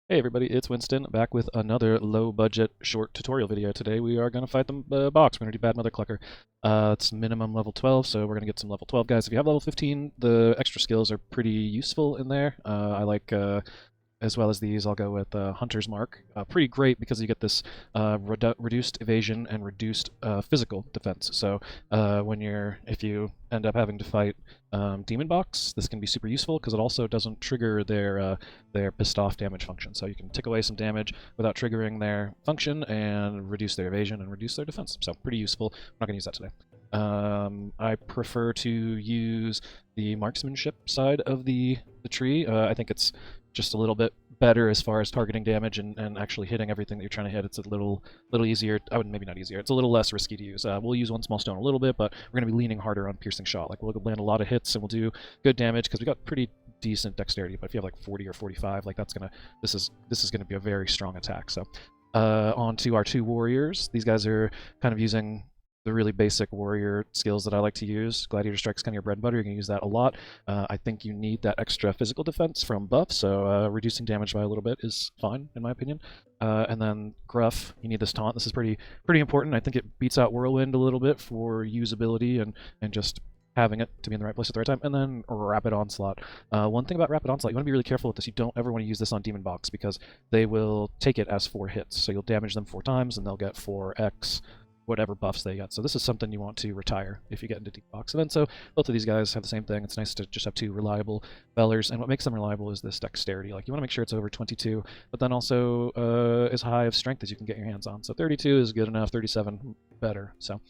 Hey everybody, it's Winston back with another low-budget short tutorial video. Today we are going to fight the Bocs. We're going to do bad Motherclucker. It's minimum level 12, so we're going to get some level 12 guys. If you have level 15, the extra skills are pretty useful in there. I like, as well as these, I'll go with Hunter's Mark. Pretty great because you get this reduced evasion and reduced physical defense. So if you end up having to fight Demon Bocs, this can be super useful because it also doesn't trigger their pissed off damage function. So you can tick away some damage without triggering their function and reduce their evasion and reduce their defense. So pretty useful. I'm not going to use that today. I prefer to use the Marksmanship side of the tree. I think it's just a little bit better as far as targeting damage and actually hitting everything that you're trying to hit. It's a little easier. I would maybe not easier. It's a little less risky to use. We'll use one small stone a little bit, but we're going to be leaning harder on piercing shot. Like we'll land a lot of hits and we'll do good damage because we got pretty decent dexterity. But if you have like 40 or 45, like this is gonna be a very strong attack. So on to our two warriors. These guys are kind of using the really basic warrior skills that I like to use. Gladiator Strike's kind of your bread and butter. You're going to use that a lot. I think you need that extra physical defense from buff, so reducing damage by a little bit is fine, in my opinion. And then Gruff, you need this taunt. This is pretty important. I think it beats out Whirlwind a little bit for usability and just having it to be in the right place at the right time. And then Rapid Onslaught. One thing about Rapid Onslaught, you want to be really careful with this. You don't ever want to use this on Demon Bocs because they will take it as 4 hits. So you'll damage them 4 times and they'll get 4x whatever buffs they get. So this is something you want to retire if you get into Deep Box. And then so both of these guys have the same thing. It's nice to just have 2 reliable bellers, and what makes them reliable is this dexterity. Like you want to make sure it's over 22, but then also as high of strength as you can get your hands on. So 32 is good enough, 37 better. So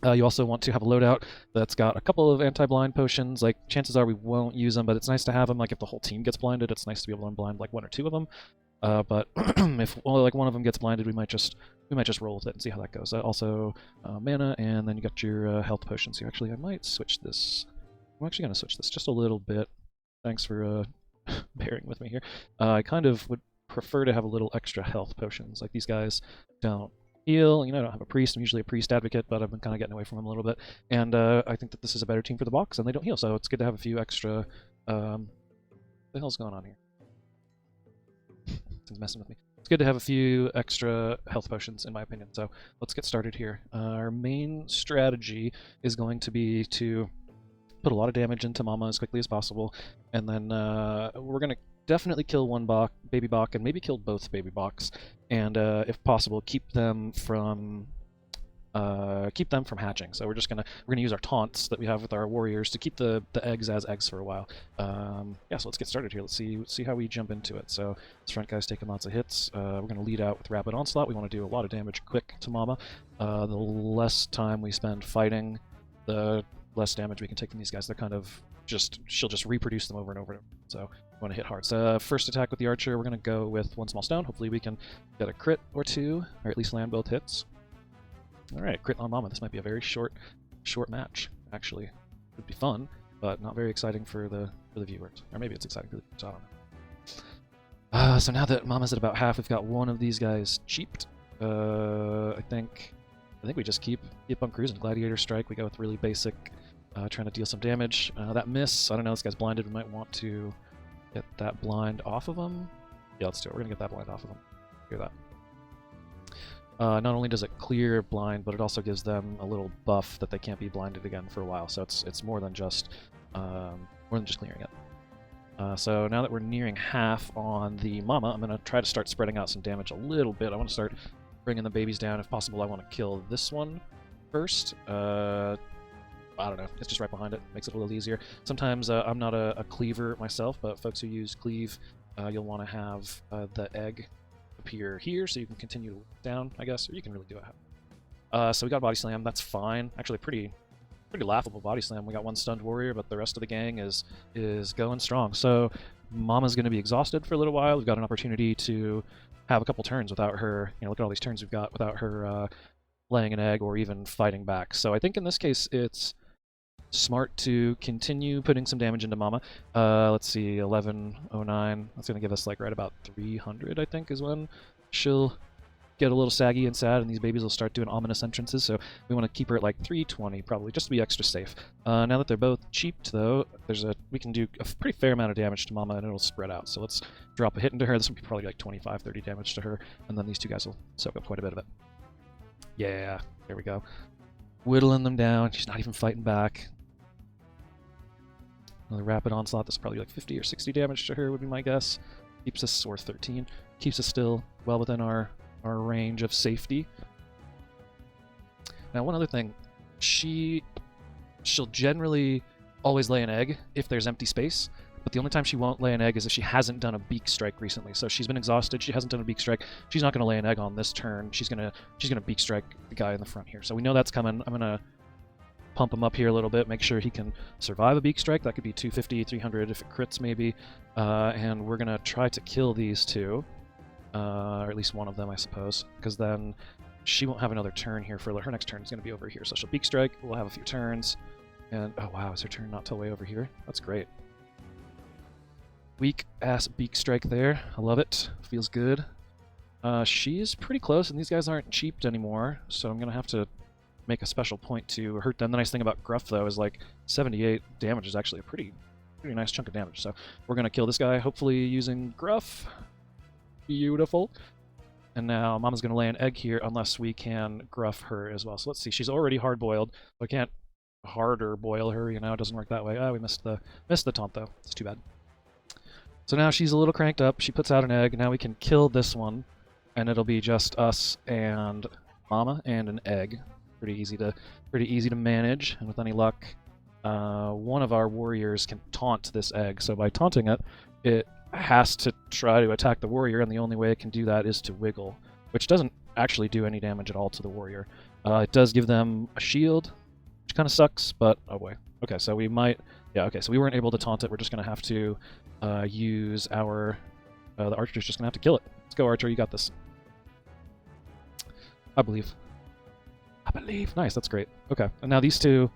you also want to have a loadout that's got a couple of anti-blind potions. Like chances are we won't use them, but it's nice to have them. Like if the whole team gets blinded, it's nice to be able to unblind like 1 or 2 of them. But if like one of them gets blinded, we might just roll with it and see how that goes. Also mana, and then you got your health potions. So actually, I might switch this. I'm actually going to switch this just a little bit. Thanks for bearing with me here. I kind of would prefer to have a little extra health potions. Like these guys don't heal. You know, I don't have a priest. I'm usually a priest advocate, but I've been kind of getting away from them a little bit. And I think that this is a better team for the Bocs, and they don't heal, so it's good to have a few extra. What the hell's going on here? Things messing with me. It's good to have a few extra health potions, in my opinion. So let's get started here. Our main strategy is going to be to put a lot of damage into Mama as quickly as possible, and then we're going to definitely kill one baby Boc, and maybe kill both baby Bocs, and if possible, keep them from hatching. So we're gonna use our taunts that we have with our warriors to keep the eggs as eggs for a while. Yeah, so let's get started here. Let's see how we jump into it. So this front guy's taking lots of hits. We're gonna lead out with Rapid Onslaught. We want to do a lot of damage quick to Mama. The less time we spend fighting, the less damage we can take from these guys. They're kind of she'll just reproduce them over and over. So we want to hit hard. So first attack with the archer, we're gonna go with 1 small stone. Hopefully we can get a crit or 2, or at least land both hits. Alright, crit on Mama. This might be a very short match, actually. It would be fun, but not very exciting for the viewers. Or maybe it's exciting for the viewers, I don't know. So now that Mama's at about half, we've got one of these guys cheaped. I think we just keep on cruising. Gladiator Strike, we go with really basic, trying to deal some damage. That miss, I don't know, this guy's blinded. We might want to get that blind off of him. Yeah, let's do it. We're gonna get that blind off of him. Hear that. Not only does it clear blind, but it also gives them a little buff that they can't be blinded again for a while. So it's more than just clearing it. So now that we're nearing half on the Mama, I'm gonna try to start spreading out some damage a little bit. I want to start bringing the babies down. If possible, I want to kill this one first. I don't know. It's just right behind it. Makes it a little easier. Sometimes I'm not a cleaver myself, but folks who use cleave, you'll want to have the egg appear here so you can continue to look down, I guess, or you can really do it. So we got body slam. That's fine. Actually, pretty laughable body slam. We got 1 stunned warrior, but the rest of the gang is going strong. So Mama's going to be exhausted for a little while. We've got an opportunity to have a couple turns without her. You know, look at all these turns we've got without her laying an egg or even fighting back. So I think in this case it's smart to continue putting some damage into Mama. Let's see, 1109. That's going to give us like right about 300, I think, is when she'll get a little saggy and sad, and these babies will start doing ominous entrances, so we want to keep her at like 320 probably, just to be extra safe. Now that they're both cheaped though, we can do a pretty fair amount of damage to Mama, and it'll spread out. So let's drop a hit into her. This will be probably like 25, 30 damage to her, and then these two guys will soak up quite a bit of it. Yeah, there we go. Whittling them down. She's not even fighting back. Another Rapid Onslaught. This is probably like 50 or 60 damage to her would be my guess. Keeps us, or 13. Keeps us still well within our range of safety. Now, one other thing. She'll generally always lay an egg if there's empty space, but the only time she won't lay an egg is if she hasn't done a beak strike recently. So she's been exhausted, she hasn't done a beak strike, she's not going to lay an egg on this turn. She's gonna beak strike the guy in the front here. So we know that's coming. I'm gonna pump him up here a little bit, make sure he can survive a beak strike. That could be 250, 300 if it crits maybe. And we're gonna try to kill these two, or at least one of them, I suppose, because then she won't have another turn here. For her next turn is gonna be over here. So she'll beak strike. We'll have a few turns, and oh wow, is her turn not till way over here? That's great. Weak ass beak strike there. I love it. Feels good. She's pretty close, and these guys aren't cheaped anymore, so I'm gonna have to make a special point to hurt them. The nice thing about Gruff, though, is like 78 damage is actually a pretty nice chunk of damage. So we're going to kill this guy, hopefully using Gruff. Beautiful. And now Mama's going to lay an egg here unless we can Gruff her as well. So let's see. She's already hard-boiled. So I can't harder boil her, you know. It doesn't work that way. Oh, we missed the taunt, though. It's too bad. So now she's a little cranked up. She puts out an egg. Now we can kill this one, and it'll be just us and Mama and an egg. Pretty easy to manage, and with any luck, one of our warriors can taunt this egg. So by taunting it, it has to try to attack the warrior, and the only way it can do that is to wiggle, which doesn't actually do any damage at all to the warrior. It does give them a shield, which kind of sucks, but oh boy. Okay, so we might, yeah. Okay, so we weren't able to taunt it. We're just gonna have to use our the archer's just gonna have to kill it. Let's go, Archer. You got this. I believe. Nice, that's great. Okay, and now these two,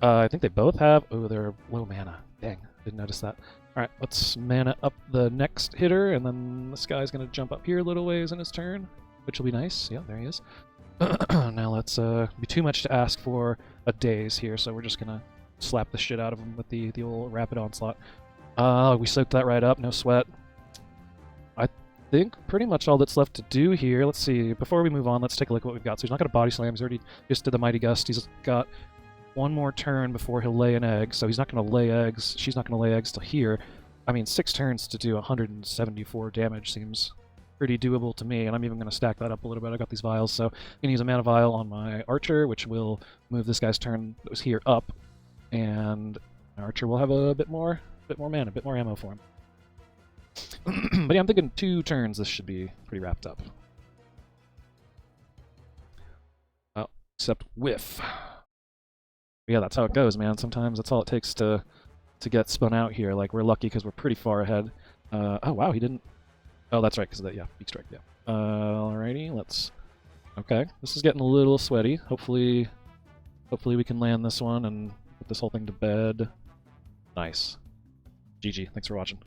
I think they both have... Oh, they're low mana. Dang, didn't notice that. Alright, let's mana up the next hitter, and then this guy's going to jump up here a little ways in his turn, which will be nice. Yeah, there he is. Now let's... be too much to ask for a daze here, so we're just going to slap the shit out of him with the old Rapid Onslaught. We soaked that right up, no sweat. I think pretty much all that's left to do here. Let's see. Before we move on, let's take a look at what we've got. So he's not going to body slam. He's already just did the Mighty Gust. He's got one more turn before he'll lay an egg. So he's not going to lay eggs. She's not going to lay eggs till here. I mean, 6 turns to do 174 damage seems pretty doable to me. And I'm even going to stack that up a little bit. I got these vials. So I'm going to use a mana vial on my Archer, which will move this guy's turn that was here up. And Archer will have a bit more mana, a bit more ammo for him. But yeah, I'm thinking 2 turns this should be pretty wrapped up. Oh, except whiff. Yeah, that's how it goes, man. Sometimes that's all it takes to get spun out here. Like, we're lucky because we're pretty far ahead. Oh, wow, he didn't... Oh, that's right, because of that, yeah, beak strike, yeah. Alrighty, let's... Okay, this is getting a little sweaty. Hopefully we can land this one and put this whole thing to bed. Nice. GG, thanks for watching.